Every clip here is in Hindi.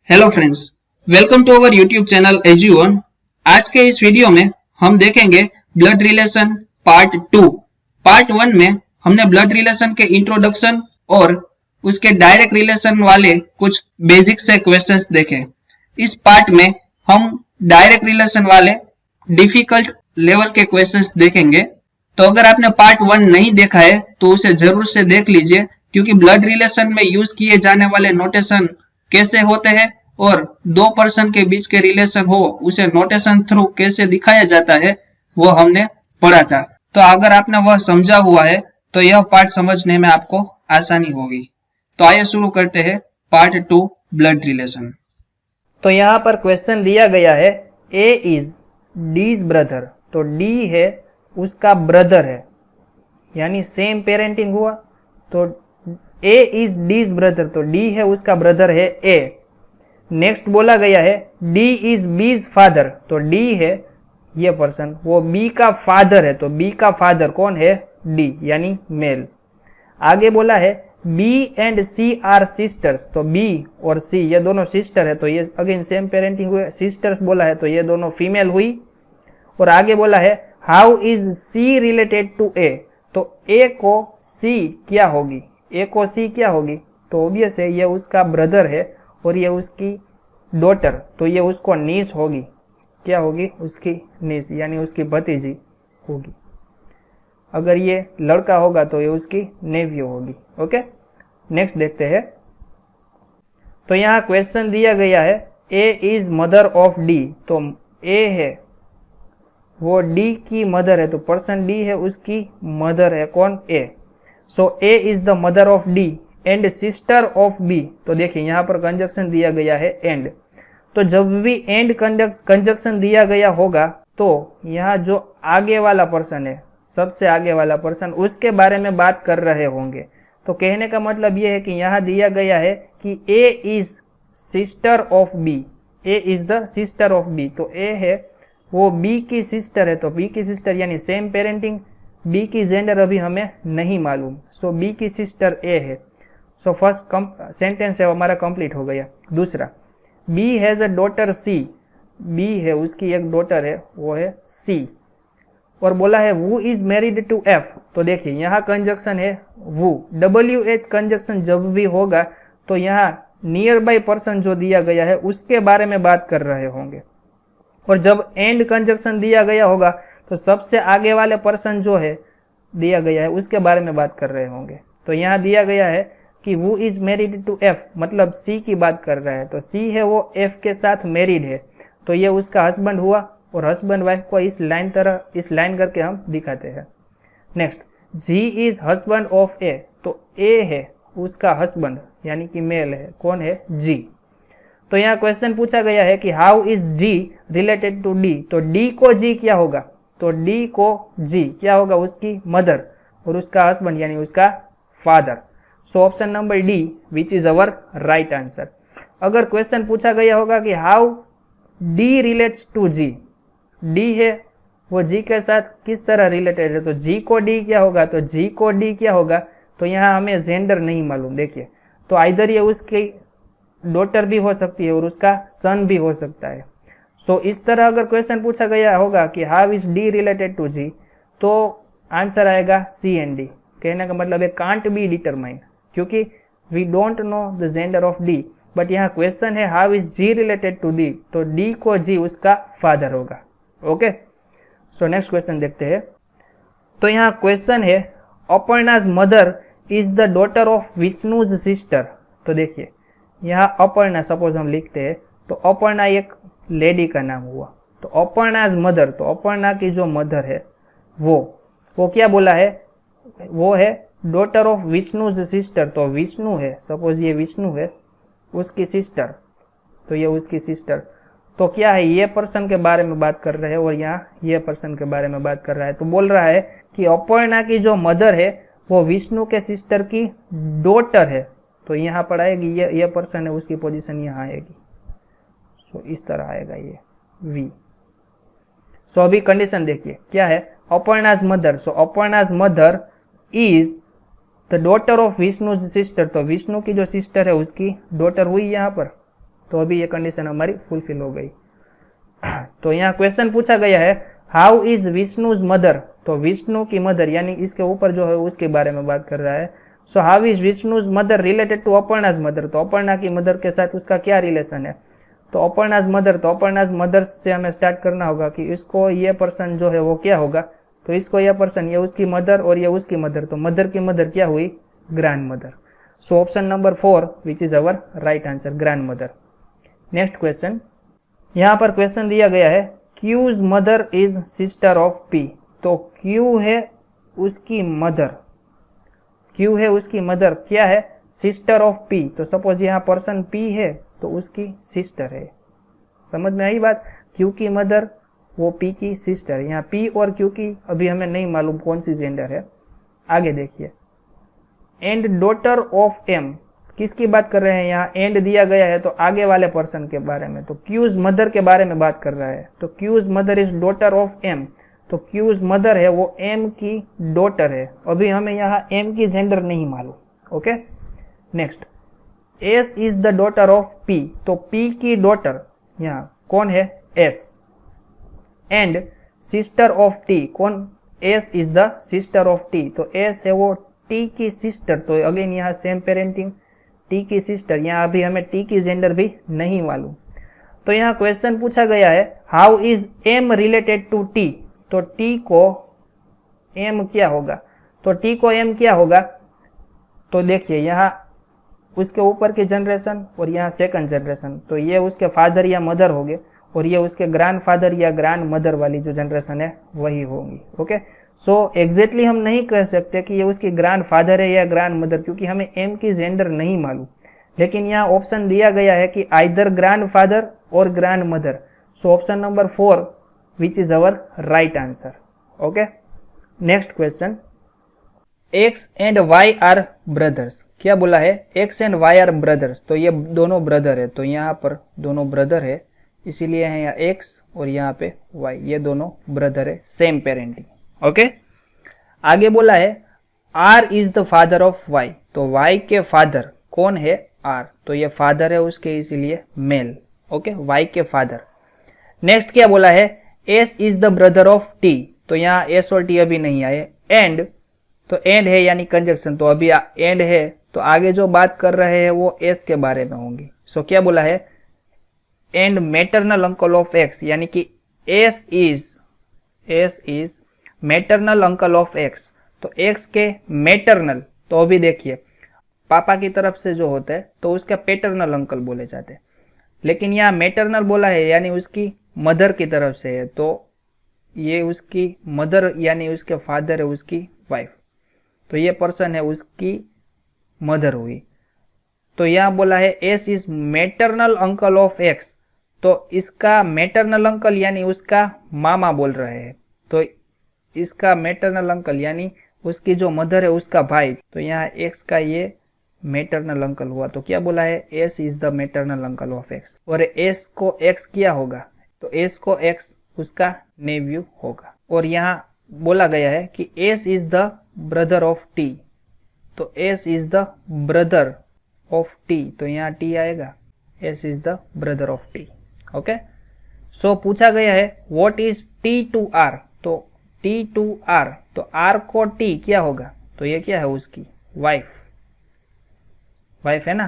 Hello friends, welcome to our YouTube channel Eduon. आज के इस वीडियो में हम देखेंगे ब्लड रिलेशन पार्ट 2। पार्ट 1 में हमने ब्लड रिलेशन के इंट्रोडक्शन और उसके डायरेक्ट रिलेशन वाले कुछ बेसिक से क्वेश्चंस देखे। इस पार्ट में हम डायरेक्ट रिलेशन वाले डिफिकल्ट लेवल के क्वेश्चंस देखेंगे। तो अगर आपने पार्ट 1 नहीं देखा है तो उसे जरूर से देख लीजिए, क्योंकि ब्लड रिलेशन में यूज किए जाने वाले नोटेशन कैसे होते हैं और दो पर्सन के बीच के रिलेशन हो उसे नोटेशन थ्रू कैसे दिखाया जाता है वो हमने पढ़ा था। तो अगर आपने वह समझा हुआ है तो यह पार्ट समझने में आपको आसानी होगी। तो आइए शुरू करते हैं पार्ट 2 ब्लड रिलेशन। तो यहाँ पर क्वेश्चन दिया गया है ए इज डीज ब्रदर। तो डी है उसका ब्रदर है, यानी सेम पेरेंटिंग हुआ। तो ए इज डीज ब्रदर, तो डी है उसका ब्रदर है ए। नेक्स्ट बोला गया है डी इज बीज फादर। तो डी है ये पर्सन, वो बी का फादर है। तो बी का फादर कौन है? डी, यानी मेल। आगे बोला है B and C are sisters. तो बी और सी ये दोनों सिस्टर है, तो ये अगेन सेम पेरेंटिंग हुए। सिस्टर्स बोला है तो ये दोनों फीमेल हुई। और आगे बोला है how is C related to A. तो ए को सी क्या होगी? ए को सी क्या होगी? तो ऑब्वियस है ये उसका ब्रदर है और ये उसकी डॉटर, तो ये उसको नीस होगी। क्या होगी? उसकी नीस, यानी उसकी भतीजी होगी। अगर ये लड़का होगा तो ये उसकी नेव्यू होगी। ओके, नेक्स्ट देखते हैं। तो यहाँ क्वेश्चन दिया गया है A is mother of D. तो ए है वो डी की मदर है, तो पर्सन डी है उसकी मदर है। कौन? A. So A is the mother of D and sister of B. तो देखिए यहाँ पर कंजक्शन दिया गया है एंड। तो जब भी एंड कंजक्शन दिया गया होगा तो यहाँ जो आगे वाला पर्सन है, सबसे आगे वाला पर्सन, उसके बारे में बात कर रहे होंगे। तो कहने का मतलब ये है कि यहाँ दिया गया है कि A is sister of B. A is the sister of B. तो ए है वो बी की सिस्टर है, तो बी की सिस्टर यानी सेम पेरेंटिंग। बी की जेंडर अभी हमें नहीं मालूम, सो बी की सिस्टर ए है। सो फर्स्ट सेंटेंस है हमारा कंप्लीट हो गया। दूसरा, B has a daughter C. B है उसकी एक डॉटर है, वो है सी। और बोला है वू इज मैरिड टू एफ। तो देखिए यहाँ कंजक्शन है वू। WH कंजक्शन जब भी होगा तो यहाँ नियर बाई पर्सन जो दिया गया है उसके बारे में बात कर रहे होंगे। और जब एंड कंजक्शन दिया गया होगा तो सबसे आगे वाले पर्सन जो है दिया गया है उसके बारे में बात कर रहे होंगे। तो यहाँ दिया गया है कि वो इज मैरिड टू एफ, मतलब सी की बात कर रहा है। तो सी है वो एफ के साथ मैरिड है, तो ये उसका हस्बैंड हुआ। और हस्बैंड वाइफ को इस लाइन करके हम दिखाते हैं। Next, G is husband of A. तो ए है उसका हस्बैंड, यानी कि मेल है। कौन है? जी। तो यहाँ क्वेश्चन पूछा गया है कि how is G related to D. तो डी को जी क्या होगा? तो डी को जी क्या होगा? उसकी मदर और उसका हस्बैंड यानी उसका father. So option number D which is our right answer. अगर क्वेश्चन पूछा गया होगा कि how D relates to G, D है वो जी के साथ किस तरह रिलेटेड है, तो जी को डी क्या होगा? तो जी को डी क्या होगा? तो यहाँ हमें जेंडर नहीं मालूम। देखिए, तो आइदर ये उसकी डॉटर भी हो सकती है और उसका सन भी हो सकता है। सो इस तरह अगर क्वेश्चन पूछा गया होगा कि how is D related to G, तो आंसर आएगा सी एंड डी। कहने का मतलब है कांट बी डिटरमाइन, क्योंकि we don't know the gender of D. But यहाँ क्वेश्चन है how is G related to D, तो डी को जी उसका फादर होगा। ओके, सो नेक्स्ट क्वेश्चन देखते हैं। तो यहाँ क्वेश्चन है Aparna's mother is the daughter of Vishnu's sister. तो देखिए यहाँ अपर्णा सपोज हम लिखते हैं, तो अपर्णा एक लेडी का नाम हुआ। तो अपर्णाज मदर, तो अपर्णा की जो मदर है वो क्या बोला है? वो है डॉटर ऑफ विष्णुज सिस्टर। तो विष्णु है, सपोज ये विष्णु है, उसकी सिस्टर, तो ये उसकी सिस्टर। तो क्या है? ये पर्सन के बारे में बात कर रहे हैं और यहाँ ये पर्सन के बारे में बात कर रहा है। तो बोल रहा है कि अपर्णा की जो मदर है वो विष्णु के सिस्टर की डॉटर है। तो यहाँ पर आएगी ये पर्सन है, उसकी पोजीशन यहाँ आएगी। सो इस तरह आएगा ये वी। सो अभी कंडीशन देखिए क्या है? Aparna's mother. So Aparna's mother is the daughter of Vishnu's sister. तो विष्णु की जो सिस्टर है उसकी डॉटर हुई यहाँ पर। तो अभी ये कंडीशन हमारी फुलफिल हो गई। तो यहाँ क्वेश्चन पूछा गया है हाउ इज विष्णुज मदर, तो विष्णु की मदर यानी इसके ऊपर जो है उसके बारे में बात कर रहा है। So how is Vishnu's mother related to Aparna's mother, तो अपर्णा की मदर के साथ उसका क्या रिलेशन है। तो अपर्णाज मदर, तो अपर्णाज मदर से हमें स्टार्ट करना होगा कि इसको ये पर्सन जो है वो क्या होगा, तो इसको यह पर्सन, ये उसकी मदर और ये उसकी मदर, तो मदर की मदर क्या हुई, grandmother. So option number 4 which is our right answer, grandmother. Next question, यहाँ पर क्वेश्चन दिया गया है Q's mother is sister of P, तो क्यू है उसकी मदर, क्यू है उसकी मदर क्या है, सिस्टर ऑफ पी। तो सपोज यहाँ पर्सन पी है तो उसकी सिस्टर है, समझ में आई बात, क्यू की मदर वो पी की सिस्टर। यहाँ पी और क्यू की अभी हमें नहीं मालूम कौन सी जेंडर है। आगे देखिए, एंड डॉटर ऑफ एम, किसकी बात कर रहे हैं, यहाँ एंड दिया गया है तो आगे वाले पर्सन के बारे में, तो क्यूज मदर के बारे में बात कर रहा है। तो Q's mother is daughter of M, तो क्यूज मदर है वो एम की डॉटर है। अभी हमें यहाँ एम की जेंडर नहीं मालूम। Okay, next, S is the daughter of P, तो पी की डॉटर यहाँ कौन है, S. And sister of T, कौन, S is the sister of T, तो एस है वो टी की सिस्टर। तो अगेन यहाँ सेम पेरेंटिंग, टी की सिस्टर, यहाँ अभी हमें टी की जेंडर भी नहीं मालूम। तो यहाँ क्वेश्चन पूछा गया है how is M related to T, तो टी को एम क्या होगा, तो टी को एम क्या होगा, तो देखिए यहाँ उसके ऊपर की जनरेशन और यहाँ सेकंड जनरेशन, तो ये उसके फादर या मदर हो गए और ये उसके ग्रैंड फादर या ग्रैंड मदर वाली जो जनरेशन है वही होंगी। ओके, सो एग्जैक्टली हम नहीं कह सकते कि ये उसकी ग्रैंड फादर है या ग्रैंड मदर, क्योंकि हमें एम की जेंडर नहीं मालूम। लेकिन यहाँ ऑप्शन दिया गया है कि आइदर ग्रैंड फादर और grandmother. So option number 4 which is our right answer. Okay, next question, X and Y are brothers, क्या बोला है, X and Y are brothers, तो ये दोनों ब्रदर है, तो यहाँ पर दोनों ब्रदर है, इसीलिए है यहाँ एक्स और यहाँ पे वाई, ये दोनों ब्रदर है, सेम पेरेंटिंग। ओके, आगे बोला है R is the father of Y, तो वाई के फादर कौन है, आर, तो ये फादर है उसके, इसीलिए मेल। ओके, वाई के फादर। नेक्स्ट क्या बोला है, S is the brother of T, तो यहाँ एस और टी अभी नहीं आए। एंड, तो एंड है यानी कंजक्शन, तो अभी एंड है तो आगे जो बात कर रहे हैं वो एस के बारे में होंगी। सो क्या बोला है, and maternal uncle of x, यानी कि S is maternal uncle of x, तो एक्स के मैटरनल, तो अभी देखिए पापा की तरफ से जो होता है तो उसका पैटर्नल अंकल बोले जाते हैं, लेकिन यहाँ मैटरनल बोला है यानी उसकी मदर की तरफ से है, तो ये उसकी मदर यानी उसके फादर है उसकी वाइफ, तो ये पर्सन है उसकी मदर हुई। तो यहाँ बोला है S is maternal uncle of x, तो इसका मैटरनल अंकल यानी उसका मामा बोल रहे हैं, तो इसका मैटरनल अंकल यानी उसकी जो मदर है उसका भाई, तो यहाँ एक्स का ये मैटरनल अंकल हुआ। तो क्या बोला है, S is the maternal uncle of x, और एस को एक्स क्या होगा, तो एस को एक्स उसका नेव्यू होगा। और यहाँ बोला गया है कि S is the brother of T, तो S is the brother of T, तो यहाँ टी आएगा, S is the brother of T. Okay, so पूछा गया है what is T to R, तो टी टू आर, तो आर को टी क्या होगा, तो ये क्या है उसकी वाइफ, वाइफ है ना,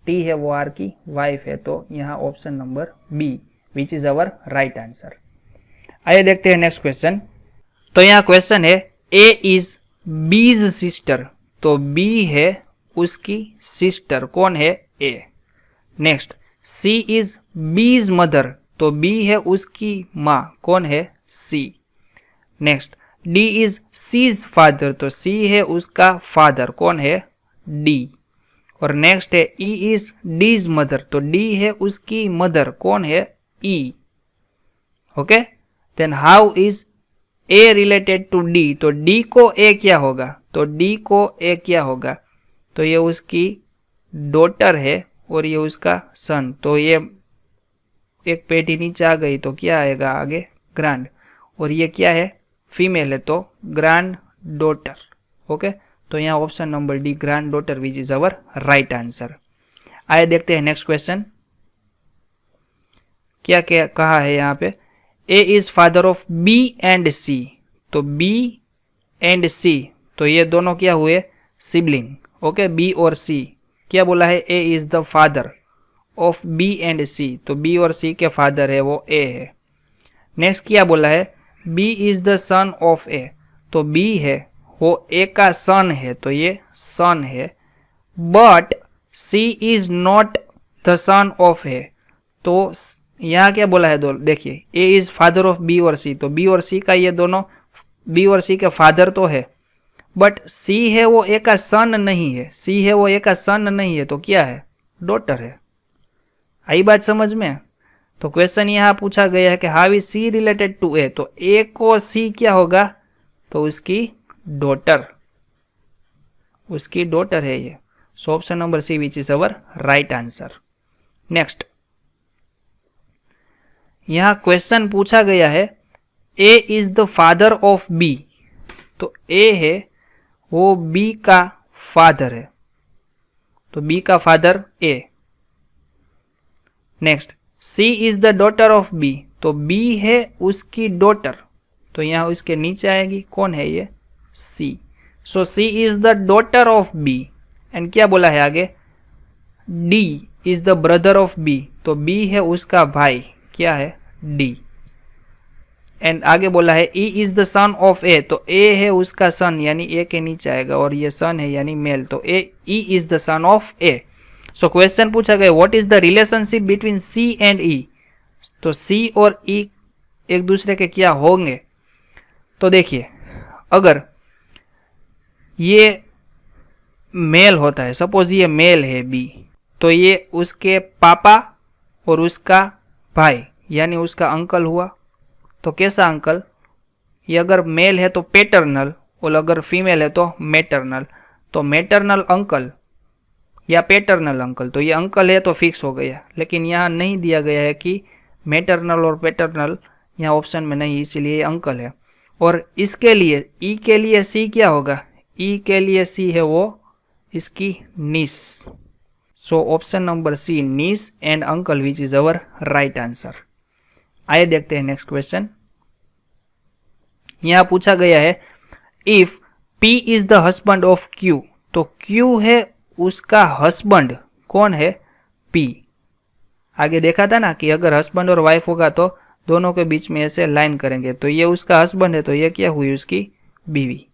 टी है वो आर की वाइफ है, तो यहाँ option number B which is our right answer. आइए देखते हैं नेक्स्ट क्वेश्चन। तो यहाँ क्वेश्चन है ए इज बीज सिस्टर, तो बी है उसकी सिस्टर, कौन है, A. Next, C is B's mother, तो बी है उसकी माँ, कौन है, C. Next, D is C's father, तो सी है उसका फादर, कौन है, डी। और नेक्स्ट है ई इज डीज मदर, तो डी है उसकी मदर, कौन है, E. Okay, then how is A related to D, तो डी को ए क्या होगा, तो डी को ए क्या होगा, तो ये उसकी डॉटर है और ये उसका सन, तो ये एक पेटी नीचे आ गई तो क्या आएगा आगे, ग्रैंड, और ये क्या है, फीमेल है तो ग्रैंड डॉटर। ओके, तो यहाँ option number D grand daughter which is our right answer. आइए देखते हैं नेक्स्ट क्वेश्चन। क्या क्या कहा है यहाँ पे, A is father of B and C, तो बी एंड सी, तो ये दोनों क्या हुए, सिबलिंग। ओके, बी और सी, क्या बोला है, A is the father of B and C, तो बी और सी के फादर है वो ए है। नेक्स्ट क्या बोला है, B is the son of A, तो बी है वो ए का सन है, तो ये सन है। But C is not the son of A, तो यहाँ क्या बोला है, दो देखिए, A is father of B और सी, तो बी और सी का ये दोनों, बी और सी के फादर तो है, बट सी है वो ए का सन नहीं है, सी है वो ए का सन नहीं है, तो क्या है, डॉटर है। आई बात समझ में। तो क्वेश्चन यहाँ पूछा गया है कि how is C related to A, तो ए को सी क्या होगा, तो उसकी डॉटर, उसकी डॉटर है ये। So option number C which is our right answer. Next, यहां क्वेश्चन पूछा गया है A is the father of B, तो ए है वो बी का फादर है, तो बी का father A. Next, C is the daughter of B, तो बी है उसकी डॉटर, तो यहां उसके नीचे आएगी, कौन है ये, C. So C is the daughter of B, and क्या बोला है आगे, D is the brother of B, तो बी है उसका भाई, क्या है, डी। एंड आगे बोला है E is the son of A, तो ए है उसका सन, यानी ए के नीचे आएगा, और ये सन है यानी मेल, तो A E is the son of A. So question पूछा गया what is the relationship between C and E, तो सी और ई एक दूसरे के क्या होंगे। तो देखिए, अगर ये मेल होता है, सपोज ये मेल है बी, तो ये उसके पापा और उसका भाई यानी उसका अंकल हुआ, तो कैसा अंकल, ये अगर मेल है तो पैटर्नल, और अगर फीमेल है तो मैटरनल, तो मैटरनल अंकल या पैटर्नल अंकल, तो ये अंकल है तो फिक्स हो गया। लेकिन यहाँ नहीं दिया गया है कि मैटरनल और पैटर्नल, यहाँ ऑप्शन में नहीं, इसीलिए ये अंकल है। और इसके लिए ई के लिए सी क्या होगा, ई के लिए सी है वो इसकी niece. So option number C niece and uncle which is our right answer. आइए देखते हैं नेक्स्ट क्वेश्चन। यहां पूछा गया है if P is the husband of Q, तो Q है उसका हस्बैंड, कौन है, P। आगे देखा था ना कि अगर हस्बैंड और वाइफ होगा तो दोनों के बीच में ऐसे लाइन करेंगे, तो ये उसका हस्बैंड है, तो ये क्या हुई, उसकी बीवी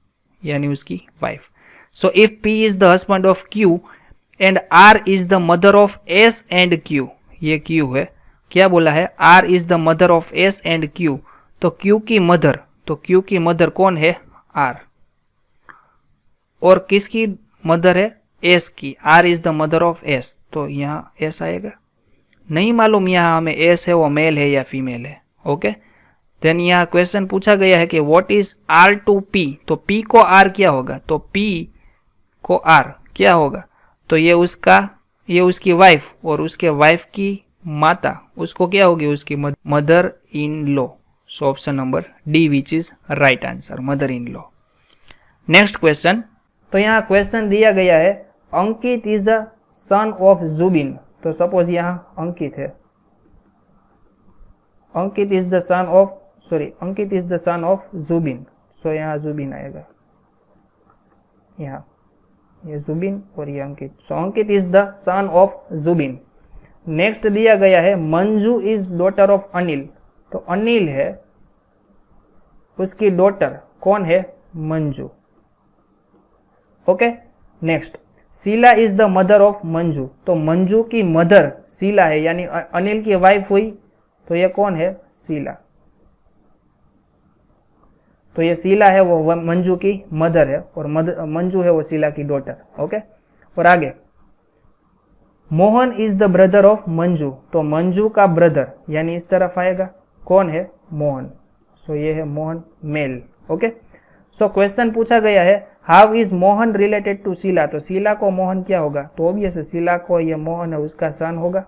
यानी उसकी wife. So if P is the husband of Q and R is the mother of S and Q, ये Q है, क्या बोला है, R is the mother of S and Q, तो Q की मदर, तो Q की मदर कौन है, R, और किसकी मदर है, S की, R is the mother of S, तो यहाँ S आएगा, नहीं मालूम यहाँ हमें S है वो मेल है या फीमेल है। ओके, देन यहाँ क्वेश्चन पूछा गया है कि what is R to P, तो P को R क्या होगा, तो P को R क्या होगा, तो ये उसकी वाइफ, और उसके वाइफ की माता, उसको क्या होगी, उसकी mother in law. So option number D which is right answer, mother in law. Next question, तो यहाँ क्वेश्चन दिया गया है Ankit is a son of Zubin, तो सपोज यहाँ अंकित है, Ankit is the son of Zubin, so यहाँ जुबिन आएगा, यहाँ ये जुबिन और ये Ankit, so Ankit is the son of Zubin. Next दिया गया है Manju is daughter of Anil, तो अनिल है उसकी डॉटर, कौन है, Manju. Okay, next Sheela is the mother of Manju, तो मंजू की मदर शीला है, यानी अनिल की वाइफ हुई, तो ये कौन है, शीला, तो ये शीला है वो मंजू की मदर है, और मंजू है वो शीला की डॉटर। ओके, और आगे Mohan is the brother of Manju, तो मंजू का ब्रदर यानी इस तरफ आएगा, कौन है, मोहन, सो ये है Mohan male. Okay, so question पूछा गया है how is Mohan related to Sheela, तो शीला को मोहन क्या होगा, तो ऑब्वियस है शीला को ये मोहन है उसका सन होगा।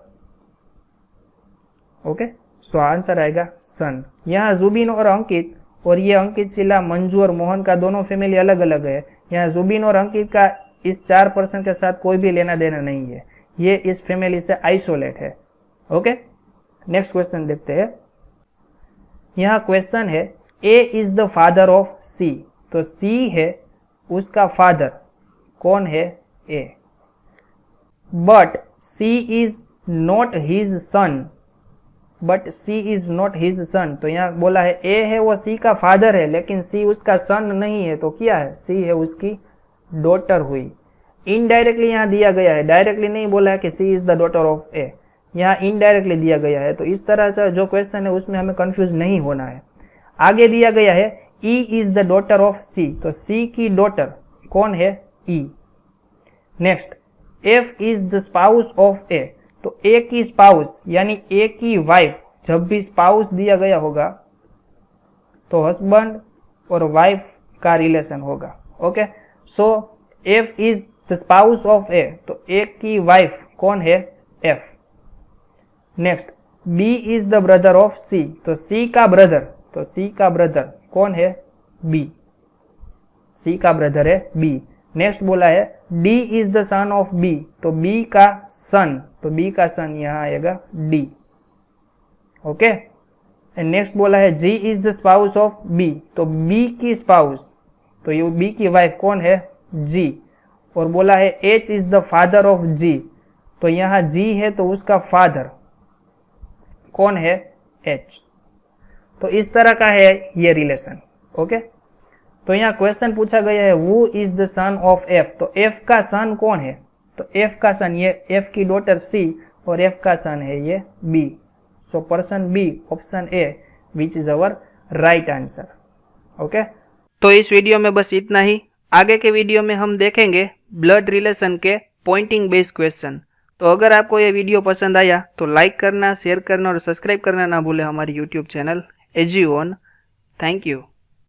ओके, सो आंसर आएगा सन। यहाँ जुबिन और अंकित, और ये अंकित, शीला, मंजू और मोहन का दोनों फैमिली अलग अलग है। यहाँ जुबिन और अंकित का इस 4% के साथ कोई भी लेना देना नहीं है, ये इस फैमिली से आइसोलेट है। ओके, नेक्स्ट क्वेश्चन देखते हैं। यहाँ क्वेश्चन है A is the father of C, तो सी है उसका फादर, कौन है? A. But C is not his son, but C is not his son, तो यहाँ बोला है ए है वो सी का फादर है, लेकिन सी उसका सन नहीं है, तो क्या है? सी है उसकी डॉटर हुई। इनडायरेक्टली यहाँ दिया गया है, डायरेक्टली नहीं बोला है कि सी इज द डॉटर ऑफ ए, यहाँ इनडायरेक्टली दिया गया है। तो इस तरह का जो क्वेश्चन है उसमें हमें कंफ्यूज नहीं होना है। आगे दिया गया है E is the daughter of C, तो सी की डॉटर कौन है? E. Next, F is the spouse of A, तो ए की स्पाउस यानी ए की वाइफ, जब भी स्पाउस दिया गया होगा तो हस्बैंड और वाइफ का रिलेशन होगा। Okay, so F is the spouse of A, तो ए की वाइफ कौन है? F. Next, B is the brother of C, तो सी का ब्रदर, तो सी का ब्रदर कौन है? बी। सी का ब्रदर है बी। नेक्स्ट बोला है D is the son of B, तो बी का सन, तो बी का सन यहां आएगा डी। ओके, एंड नेक्स्ट बोला है G is the spouse of B, तो बी की स्पाउस, तो ये बी की वाइफ कौन है? जी। और बोला है H is the father of G, तो यहां जी है तो उसका फादर कौन है? एच। तो इस तरह का है ये रिलेशन। ओके, तो यहाँ क्वेश्चन पूछा गया है वो is the son of F, तो एफ का सन कौन है? तो एफ का सन, ये एफ की डॉटर सी और एफ का सन है ये B. So person B, option A, which is our right answer. Okay, तो इस वीडियो में बस इतना ही। आगे के वीडियो में हम देखेंगे ब्लड रिलेशन के पॉइंटिंग बेस्ड क्वेश्चन। तो अगर आपको ये वीडियो पसंद आया तो लाइक करना, शेयर करना और सब्सक्राइब करना ना भूलें हमारी YouTube channel Eduon. Thank you.